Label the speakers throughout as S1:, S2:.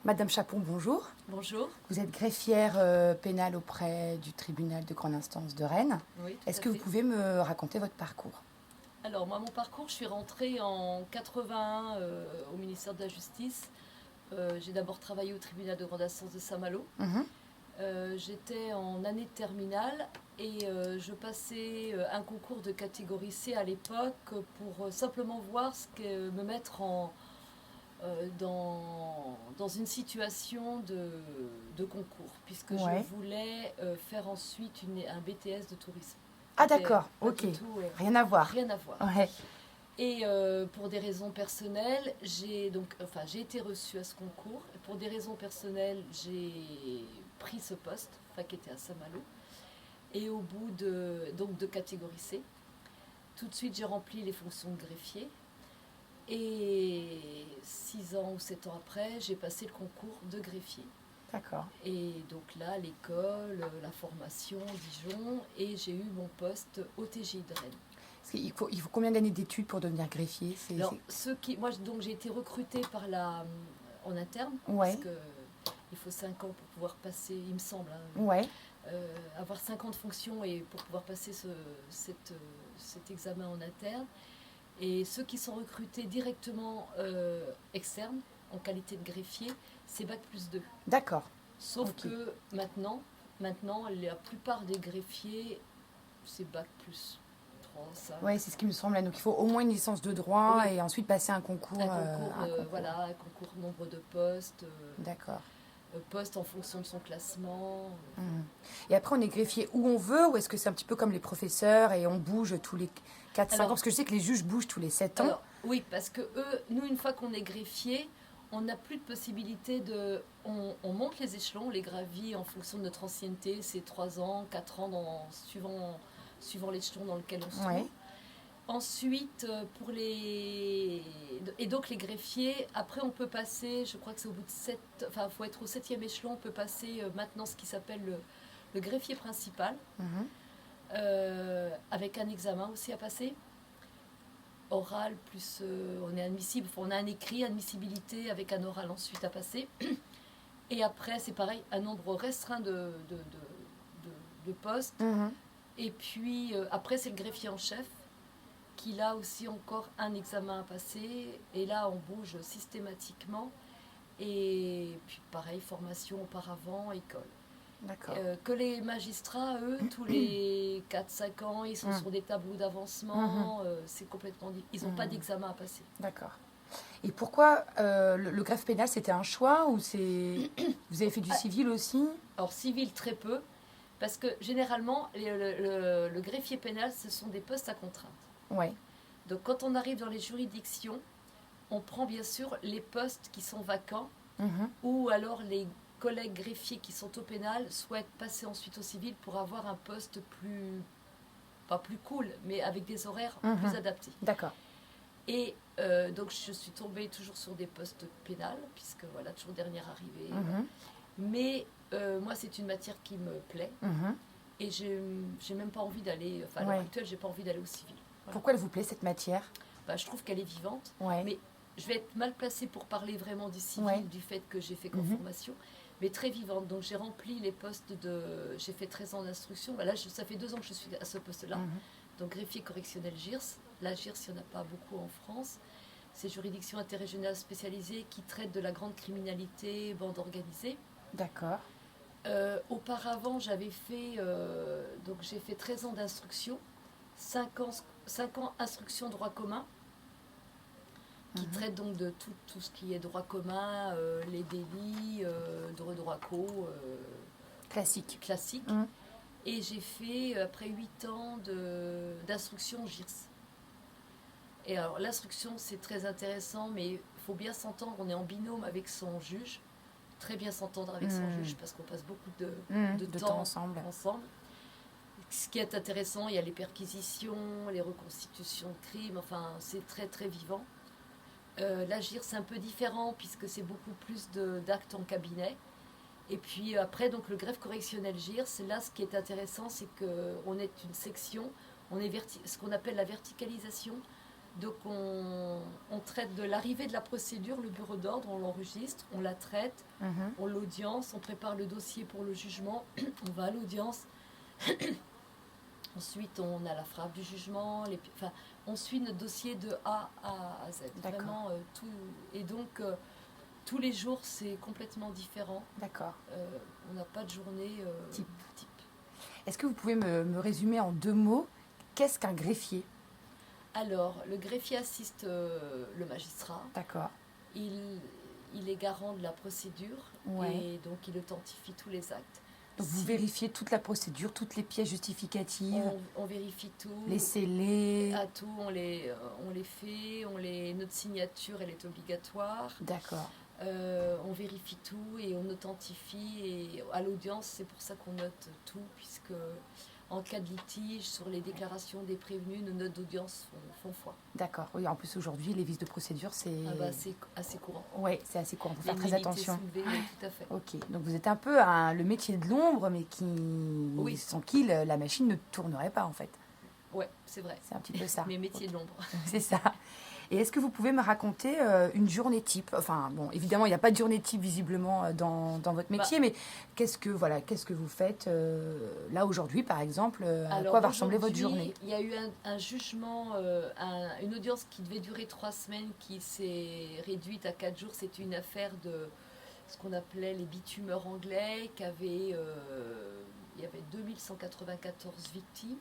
S1: Madame Chapon, bonjour.
S2: Bonjour.
S1: Vous êtes greffière pénale auprès du tribunal de grande instance de Rennes.
S2: Oui, tout
S1: Est-ce
S2: à
S1: que vous
S2: fait.
S1: pouvez me raconter votre parcours?
S2: Alors, moi, mon parcours, je suis rentrée en 81 au ministère de la Justice. J'ai d'abord travaillé au tribunal de grande instance de Saint-Malo.
S1: Mhm.
S2: J'étais en année de terminale et je passais un concours de catégorie C à l'époque pour simplement voir me mettre dans une situation de concours, puisque je
S1: Ouais.
S2: voulais faire ensuite un BTS de tourisme.
S1: Ah
S2: C'était
S1: d'accord,
S2: pas
S1: ok.
S2: du tout
S1: Rien à voir.
S2: rien à voir.
S1: Ouais.
S2: Et pour des raisons personnelles, j'ai été reçue à ce concours. Et pour des raisons personnelles, j'ai pris ce poste, qui était à Saint-Malo. Et au bout de catégorie C, tout de suite j'ai rempli les fonctions de greffier. Et 6 ans ou 7 ans après, j'ai passé le concours de greffier.
S1: D'accord.
S2: Et donc là, l'école, la formation, Dijon, et j'ai eu mon poste au TGI de Rennes.
S1: Il faut combien d'années d'études pour devenir greffier?
S2: Alors, moi, donc, j'ai été recrutée en interne, parce
S1: Ouais,
S2: que il faut 5 ans pour pouvoir passer, il me semble, hein,
S1: ouais,
S2: avoir 5 ans de fonction et pour pouvoir passer cet examen en interne. Et ceux qui sont recrutés directement externes, en qualité de greffier, c'est Bac+2.
S1: d'accord.
S2: Sauf
S1: Ok.
S2: que maintenant, la plupart des greffiers, c'est Bac+3, 5.
S1: Ouais, c'est ce qui me semble. Donc il faut au moins une licence de droit
S2: Oui,
S1: et ensuite passer un concours.
S2: un concours,
S1: Un concours.
S2: voilà, un concours nombre de postes,
S1: D'accord.
S2: postes en fonction de son classement.
S1: Mhm. Et après, on est greffier où on veut ou est-ce que c'est un petit peu comme les professeurs et on bouge tous les 4-5 ans?
S2: Alors,
S1: Parce que je sais que les juges bougent tous les 7 ans.
S2: alors, oui, parce que nous, une fois qu'on est greffier, on n'a plus de possibilité on monte les échelons, on les gravit en fonction de notre ancienneté, c'est 3 ans, 4 ans, suivant l'échelon dans lequel on se
S1: Ouais.
S2: trouve. Ensuite, et donc les greffiers, après on peut passer, je crois que c'est au bout de 7, enfin il faut être au 7e échelon, on peut passer maintenant ce qui s'appelle le greffier principal,
S1: Mhm.
S2: avec un examen aussi à passer, oral, plus on est admissible, on a un écrit, admissibilité avec un oral ensuite à passer. Et après c'est pareil, un nombre restreint de postes.
S1: Mhm.
S2: Et puis après c'est le greffier en chef, qu'il a aussi encore un examen à passer. Et là, on bouge systématiquement. Et puis, pareil, formation auparavant, école.
S1: D'accord.
S2: Que les magistrats, eux, tous les 4-5 ans, ils sont
S1: Mhm.
S2: sur des tableaux
S1: Mhm.
S2: d'avancement. C'est complètement. Ils n'ont pas
S1: Mhm.
S2: d'examen à passer.
S1: D'accord. Et pourquoi le greffe pénal, c'était un choix ou c'est... Vous avez fait du
S2: Ah,
S1: civil aussi?
S2: alors, civil, très peu. Parce que généralement, le greffier pénal, ce sont des postes à contrainte.
S1: Ouais.
S2: Donc, quand on arrive dans les juridictions, on prend bien sûr les postes qui sont vacants,
S1: Mhm.
S2: ou alors les collègues greffiers qui sont au pénal souhaitent passer ensuite au civil pour avoir un poste pas plus cool, mais avec des horaires plus
S1: Mhm.
S2: adaptés.
S1: D'accord.
S2: Et donc je suis tombée toujours sur des postes pénals, puisque voilà, toujours dernière arrivée. Voilà.
S1: Mhm.
S2: Mais moi, c'est une matière qui me plaît,
S1: Mhm.
S2: et j'ai même pas envie d'aller, à l'heure
S1: Ouais.
S2: actuelle, j'ai pas envie d'aller au civil. Voilà.
S1: Pourquoi elle vous plaît cette matière?
S2: Je trouve qu'elle est vivante,
S1: Ouais.
S2: mais je vais être mal placée pour parler vraiment du civil,
S1: Ouais.
S2: du fait que j'ai fait
S1: Mhm.
S2: conformation, mais très vivante. Donc j'ai rempli les postes j'ai fait 13 ans d'instruction. Là, ça fait 2 ans que je suis à ce poste-là.
S1: Mhm.
S2: Donc greffier correctionnel GIRS. La GIRS, il n'y en a pas beaucoup en France. C'est juridiction interrégionale spécialisée qui traite de la grande criminalité, bande organisée.
S1: D'accord.
S2: Auparavant, j'ai fait 13 ans d'instruction, 5 ans instruction droit commun, qui
S1: Mhm.
S2: traite donc de tout ce qui est droit commun, les délits, de droit
S1: Classique.
S2: classique.
S1: Mhm.
S2: Et j'ai fait, après 8 ans d'instruction GIRS. Et alors, l'instruction, c'est très intéressant, mais il faut bien s'entendre. On est en binôme avec son juge, très bien s'entendre avec son
S1: Mhm.
S2: juge, parce qu'on passe beaucoup de
S1: De temps
S2: temps
S1: ensemble.
S2: ensemble. Ce qui est intéressant, il y a les perquisitions, les reconstitutions de crimes, enfin, c'est très très vivant. L'agir, c'est un peu différent puisque c'est beaucoup plus d'actes en cabinet. Et puis après, donc le greffe correctionnel GIR, c'est là ce qui est intéressant, c'est qu'on est une section, ce qu'on appelle la verticalisation Donc on traite de l'arrivée de la procédure, le bureau d'ordre, on l'enregistre, on la traite,
S1: Mhm.
S2: on l'audience, on prépare le dossier pour le jugement, on va à l'audience. Ensuite, on a la frappe du jugement, enfin, on suit notre dossier de A à Z.
S1: D'accord.
S2: Vraiment tout. Et donc, tous les jours, c'est complètement différent.
S1: D'accord.
S2: On n'a pas de journée
S1: Type.
S2: type.
S1: Est-ce que vous pouvez me résumer en 2 mots qu'est-ce qu'un greffier?
S2: Alors, le greffier assiste le magistrat.
S1: D'accord.
S2: Il est garant de la procédure
S1: Ouais.
S2: et donc il authentifie tous les actes.
S1: Donc vous vérifiez toute la procédure, toutes les pièces justificatives,
S2: On vérifie tout.
S1: les scellés.
S2: À tout, on les fait, notre signature, elle est obligatoire.
S1: D'accord.
S2: On vérifie tout et on authentifie. Et à l'audience, c'est pour ça qu'on note tout, puisque en cas de litige, sur les déclarations des prévenus, nos notes d'audience font foi.
S1: D'accord. Oui, en plus aujourd'hui, les vices de procédure, c'est...
S2: C'est assez courant.
S1: Oui, c'est assez courant. Il faut faire
S2: Les
S1: très
S2: nullités
S1: attention.
S2: soulevées, oui, tout à fait.
S1: Ok. Donc vous êtes un peu le métier de l'ombre, mais
S2: Oui.
S1: sans qui la machine ne tournerait pas, en fait.
S2: Ouais, c'est vrai.
S1: C'est un petit peu ça.
S2: Mes métiers de l'ombre.
S1: C'est ça. Et est-ce que vous pouvez me raconter une journée type? Enfin, bon, évidemment, il n'y a pas de journée type visiblement dans votre métier, mais qu'est-ce que vous faites là aujourd'hui, par exemple? À
S2: Alors,
S1: quoi va ressembler votre
S2: aujourd'hui,
S1: journée?
S2: Il y a eu un jugement, une audience qui devait durer 3 semaines, qui s'est réduite à 4 jours. C'était une affaire de ce qu'on appelait les bitumeurs anglais, il y avait 2194 victimes.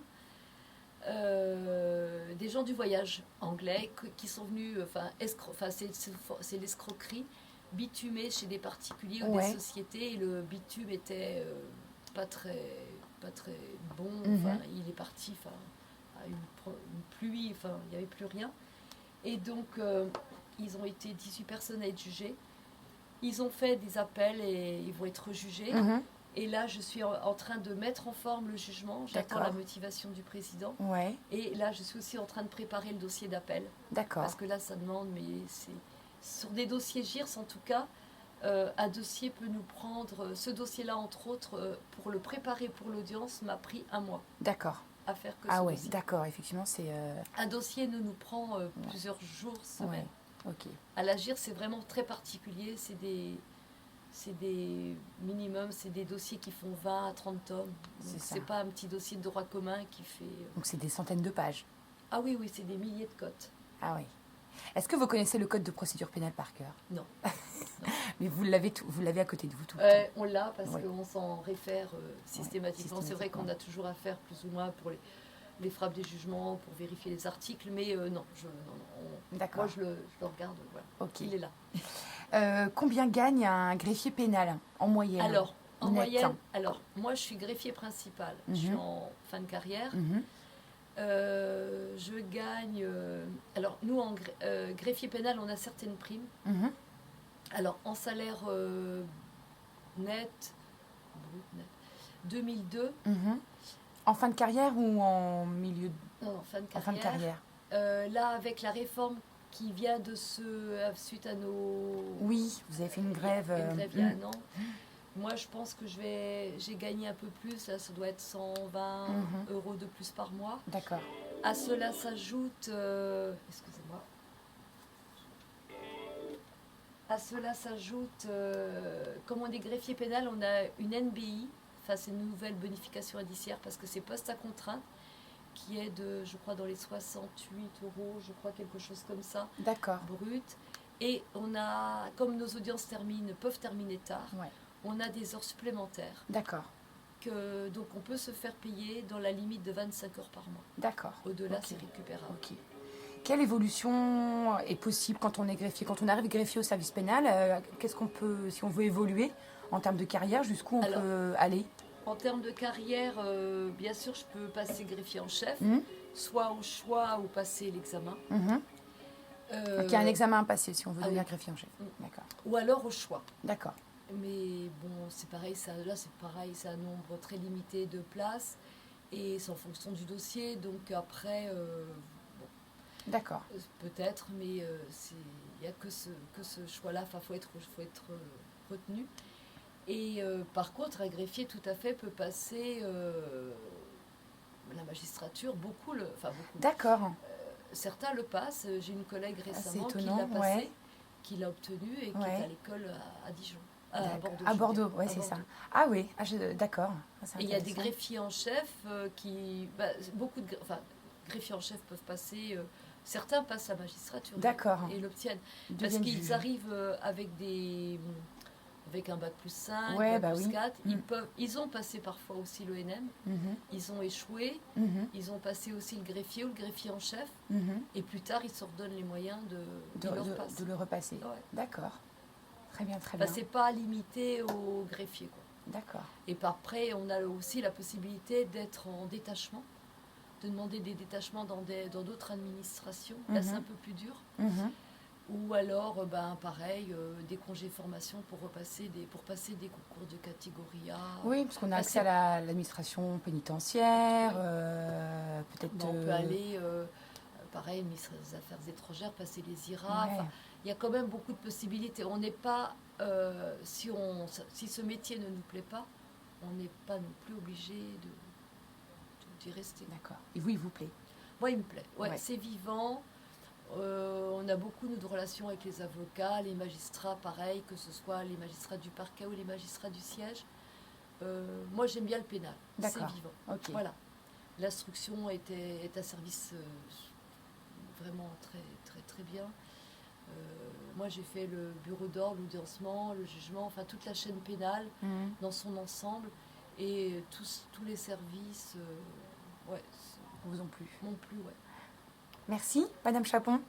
S2: Des gens du voyage anglais qui sont venus, c'est l'escroquerie, bitumer chez des particuliers ou des sociétés, et le bitume était pas très bon, il est parti à une pluie, il n'y avait plus rien. Et donc ils ont été 18 personnes à être jugées. Ils ont fait des appels et ils vont être jugés. Et là, je suis en train de mettre en forme le jugement. J'attends la motivation du président.
S1: Ouais.
S2: Et là, je suis aussi en train de préparer le dossier d'appel.
S1: D'accord.
S2: Parce que là, ça demande, mais c'est sur des dossiers GIRS en tout cas, un dossier peut nous prendre. Ce dossier-là, entre autres, pour le préparer pour l'audience, m'a pris 1 mois.
S1: D'accord.
S2: À faire que
S1: Ah
S2: ce
S1: ouais,
S2: dossier.
S1: d'accord, effectivement, c'est...
S2: Un dossier nous prend plusieurs jours, semaines.
S1: Ouais. Ok.
S2: À la GIRS, c'est vraiment très particulier. C'est des minimums, c'est des dossiers qui font 20 à 30 tomes. C'est pas un petit dossier de droit commun qui fait...
S1: Donc c'est des centaines de pages.
S2: Ah oui, c'est des milliers de cotes.
S1: Ah oui. Est-ce que vous connaissez le code de procédure pénale par cœur?
S2: Non.
S1: Mais vous l'avez à côté de vous tout le temps?
S2: On l'a parce qu'on s'en réfère systématiquement. C'est vrai qu'on a toujours à faire plus ou moins pour les frappes des jugements, pour vérifier les articles, mais non.
S1: D'accord.
S2: Moi, je le regarde, voilà.
S1: Ok.
S2: Il est là.
S1: Combien gagne un greffier pénal en moyenne?
S2: Alors, en
S1: net.
S2: moyenne, moi je suis greffier principal, je suis en fin de carrière. Je gagne. Alors, nous, en greffier pénal, on a certaines primes. Alors, en salaire net, 2002.
S1: En fin de carrière ou en milieu
S2: Non, en fin de carrière.
S1: En fin de carrière.
S2: Là, avec la réforme qui vient suite à nos...
S1: Oui, vous avez fait une grève.
S2: Une grève il y a 1 an. Moi, je pense que j'ai gagné un peu plus. Là, ça doit être 120 euros de plus par mois.
S1: D'accord.
S2: À cela s'ajoute... excusez-moi. À cela s'ajoute... comme on est greffier pénal, on a une NBI. Enfin, c'est une nouvelle bonification indiciaire parce que c'est poste à contrainte qui est de, je crois, dans les 68 euros, je crois, quelque chose comme ça.
S1: D'accord.
S2: Brut. Et on a, comme nos audiences peuvent terminer tard, on a des heures supplémentaires.
S1: D'accord.
S2: Donc on peut se faire payer dans la limite de 25 heures par mois.
S1: D'accord.
S2: Au-delà, c'est récupérable.
S1: Ok. Quelle évolution est possible quand on est greffier? Quand on arrive greffier au service pénal, qu'est-ce qu'on peut, si on veut évoluer en termes de carrière, jusqu'où on peut aller?
S2: En termes de carrière, bien sûr, je peux passer greffier en chef, soit au choix ou passer l'examen.
S1: Donc il y a un examen à passer si on veut devenir greffier en chef. D'accord.
S2: Ou alors au choix.
S1: D'accord.
S2: Mais bon, c'est pareil, c'est un nombre très limité de places et c'est en fonction du dossier. Donc après,
S1: d'accord.
S2: Peut-être, mais il n'y a que ce choix-là. Enfin, faut être retenu. Et par contre, un greffier tout à fait peut passer la magistrature, beaucoup.
S1: D'accord.
S2: certains le passent. J'ai une collègue récemment qui
S1: étonnant,
S2: l'a passé,
S1: ouais.
S2: qui l'a obtenu et qui
S1: Ouais.
S2: est à l'école à Dijon. À
S1: D'accord.
S2: Bordeaux.
S1: À
S2: je veux
S1: Bordeaux,
S2: dire,
S1: ouais,
S2: à
S1: c'est ça.
S2: Bordeaux.
S1: Ah oui, d'accord. Ah, c'est
S2: Et il y a des
S1: intéressant.
S2: greffiers en chef qui. Beaucoup de greffiers en chef peuvent passer. Certains passent la magistrature
S1: D'accord.
S2: et l'obtiennent.
S1: Ils
S2: Parce
S1: deviennent
S2: qu'ils
S1: juges.
S2: arrivent avec un bac plus 5,
S1: Ouais,
S2: bac
S1: bah
S2: plus
S1: oui.
S2: 4.
S1: Mm.
S2: Ils ont passé parfois aussi l'ENM.
S1: Mhm,
S2: Ils ont échoué.
S1: mhm,
S2: Ils ont passé aussi le greffier ou le greffier en chef.
S1: mhm.
S2: Et plus tard, ils se redonnent les moyens
S1: De,
S2: de leur
S1: de-
S2: passer.
S1: de le repasser.
S2: Ouais.
S1: D'accord. Très bien, très
S2: Enfin,
S1: bien.
S2: c'est pas limité au greffier, quoi.
S1: D'accord.
S2: Et par après, on a aussi la possibilité d'être en détachement, de demander des détachements dans d'autres administrations. Là, c'est un peu plus dur.
S1: Mhm.
S2: Ou alors, pareil, des congés formation pour passer des concours de catégorie A.
S1: Oui, parce qu'on a
S2: Ah,
S1: accès à l'administration pénitentiaire, peut-être.
S2: On peut aller, pareil, ministre des Affaires étrangères, passer les IRA.
S1: Ouais.
S2: Enfin, il y a quand même beaucoup de possibilités. On n'est pas, si ce métier ne nous plaît pas, on n'est pas non plus obligé d'y rester.
S1: D'accord. Et vous, il vous plaît?
S2: Moi, il me plaît. Ouais,
S1: Ouais.
S2: c'est vivant. On a beaucoup de relations avec les avocats, les magistrats, pareil, que ce soit les magistrats du parquet ou les magistrats du siège. Moi, j'aime bien le pénal. C'est
S1: D'accord.
S2: vivant.
S1: Ok.
S2: Voilà. L'instruction est un service vraiment très, très, très bien. Moi, j'ai fait le bureau d'ordre, l'audiencement, le jugement, enfin toute la chaîne pénale
S1: Mhm.
S2: dans son ensemble. Et tous les services, ouais,
S1: Vous en plus.
S2: non plus, ouais.
S1: Merci, Madame Chapon.